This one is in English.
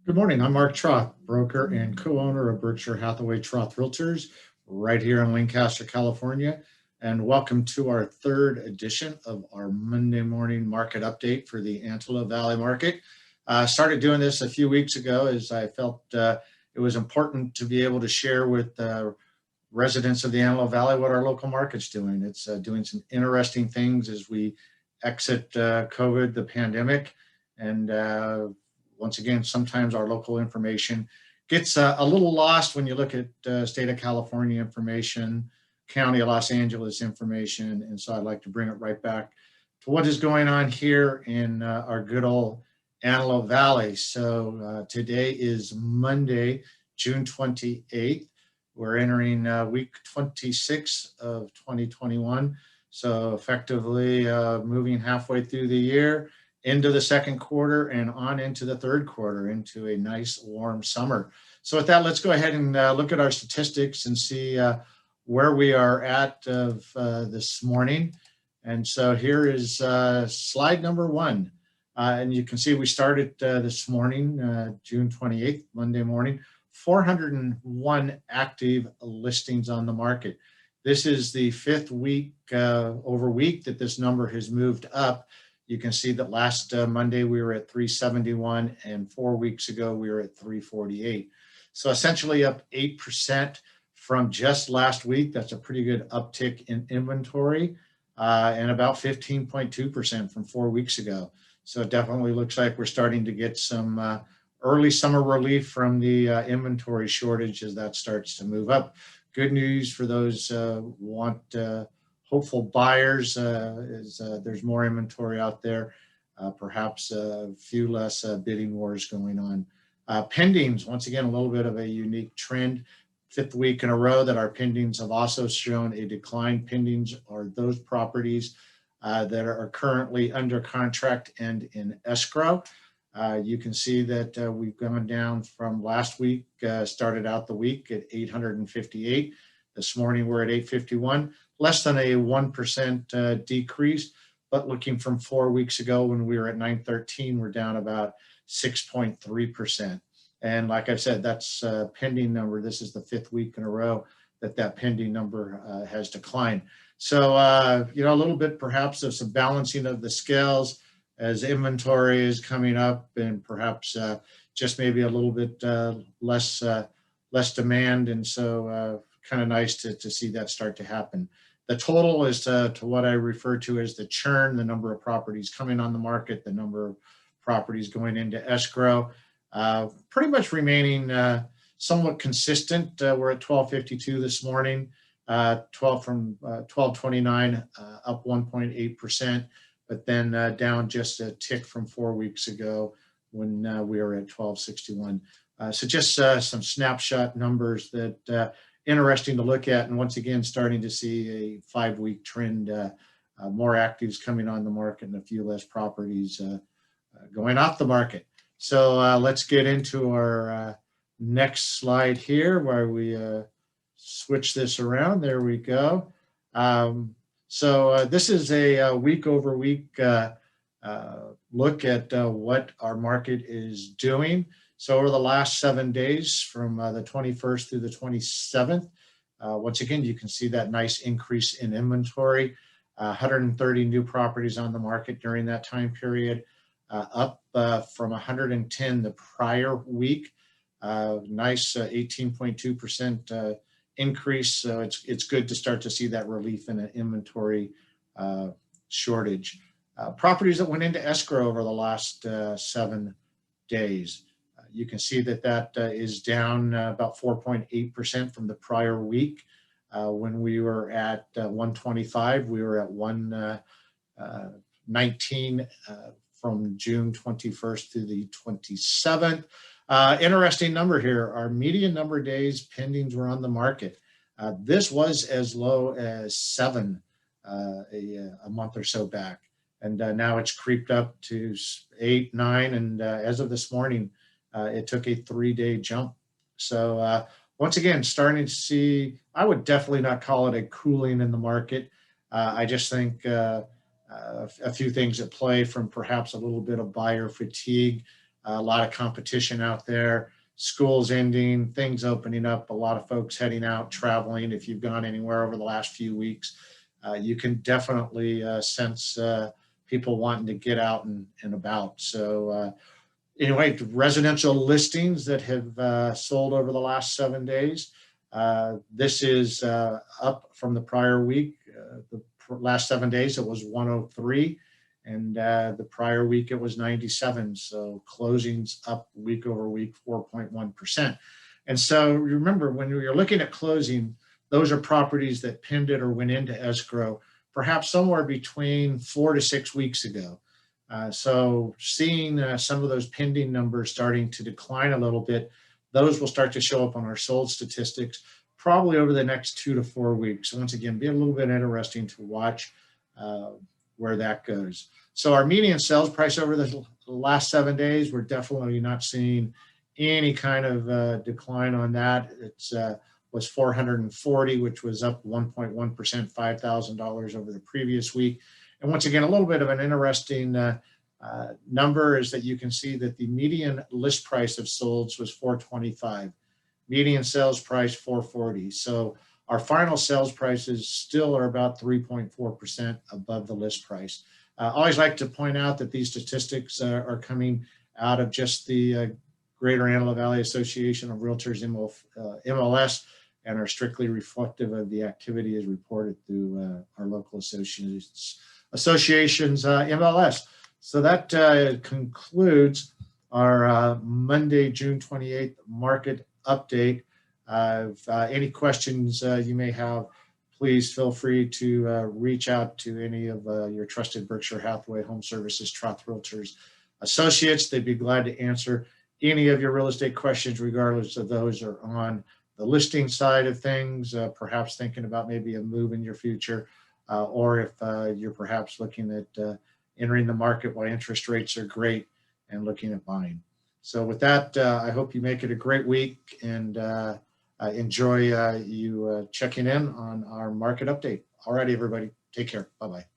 Good morning. I'm Mark Troth, broker and co-owner of Berkshire Hathaway Troth Realtors, right here in Lancaster, California. And welcome to our third edition of our Monday morning market update for the Antelope Valley market. I started doing this a few weeks ago as I felt it was important to be able to share with residents of the Antelope Valley what our local market's doing. It's doing some interesting things as we exit COVID, the pandemic, and once again, sometimes our local information gets a little lost when you look at state of California information, county of Los Angeles information, and so I'd like to bring it right back to what is going on here in our good old Antelope Valley. So today is Monday, June 28th. We're entering week 26 of 2021. So effectively moving halfway through the year, into the second quarter and on into the third quarter, into a nice warm summer. So with that, let's go ahead and look at our statistics and see where we are at of this morning. And so here is slide number one. And you can see we started this morning, June 28th, Monday morning, 401 active listings on the market. This is the fifth week over week that this number has moved up. You can see that last Monday we were at 371 and 4 weeks ago we were at 348. So essentially up 8% from just last week. That's a pretty good uptick in inventory and about 15.2% from 4 weeks ago. So it definitely looks like we're starting to get some early summer relief from the inventory shortage as that starts to move up. Good news for those hopeful buyers is there's more inventory out there, perhaps a few less bidding wars going on. Pendings, once again, a little bit of a unique trend. Fifth week in a row that our pendings have also shown a decline. Pendings are those properties that are currently under contract and in escrow. You can see that we've gone down from last week, started out the week at 858. This morning we're at 851. Less than a 1% decrease, but looking from 4 weeks ago when we were at 913, we're down about 6.3%. And like I said, that's a pending number. This is the fifth week in a row that pending number has declined. So, a little bit perhaps of some balancing of the scales as inventory is coming up and perhaps just maybe a little bit less demand. And so kind of nice to see that start to happen. The total is to what I refer to as the churn, the number of properties coming on the market, the number of properties going into escrow, pretty much remaining somewhat consistent. We're at 1252 this morning, 12 from 1229, up 1.8%, but then down just a tick from 4 weeks ago when we were at 1261. So just some snapshot numbers that interesting to look at, and once again starting to see a 5-week trend, more actives coming on the market and a few less properties going off the market. So let's get into our next slide here where we switch this around. There we go. So this is a week over week look at what our market is doing. So over the last 7 days from the 21st through the 27th, once again, you can see that nice increase in inventory, 130 new properties on the market during that time period, up from 110 the prior week, nice 18.2% increase. So it's good to start to see that relief in an inventory shortage. Properties that went into escrow over the last 7 days. You can see that is down about 4.8% from the prior week. When we were at 125, we were at 119 from June 21st to the 27th. Interesting number here. Our median number of days pendings were on the market. This was as low as 7 a month or so back. And now it's creeped up to 8, 9. And as of this morning, it took a 3-day jump. So once again, starting to see, I would definitely not call it a cooling in the market. I just think a few things at play from perhaps a little bit of buyer fatigue. A lot of competition out there, schools ending, things opening up, a lot of folks heading out, traveling. If you've gone anywhere over the last few weeks, you can definitely sense people wanting to get out and about. So anyway, residential listings that have sold over the last 7 days. This is up from the prior week. The last 7 days, it was 103. And the prior week, it was 97. So closings up week over week, 4.1%. And so remember, when you're looking at closing, those are properties that pinned it or went into escrow, perhaps somewhere between 4 to 6 weeks ago. So seeing some of those pending numbers starting to decline a little bit, those will start to show up on our sold statistics probably over the next 2 to 4 weeks. Once again, be a little bit interesting to watch where that goes. So our median sales price over the last 7 days, we're definitely not seeing any kind of decline on that. It's was 440, which was up 1.1%, $5,000 over the previous week. And once again, a little bit of an interesting number is that you can see that the median list price of solds was 425, median sales price 440. So our final sales prices still are about 3.4% above the list price. I always like to point out that these statistics are coming out of just the Greater Antelope Valley Association of Realtors MLS, and are strictly reflective of the activity as reported through our local associations MLS. So that concludes our Monday, June 28th market update. If any questions you may have, please feel free to reach out to any of your trusted Berkshire Hathaway, HomeServices, Troth Realtors associates. They'd be glad to answer any of your real estate questions, regardless of those are on the listing side of things, perhaps thinking about maybe a move in your future, or if you're perhaps looking at entering the market while interest rates are great and looking at buying. So with that, I hope you make it a great week, and enjoy you checking in on our market update. All right, everybody, take care. Bye-bye.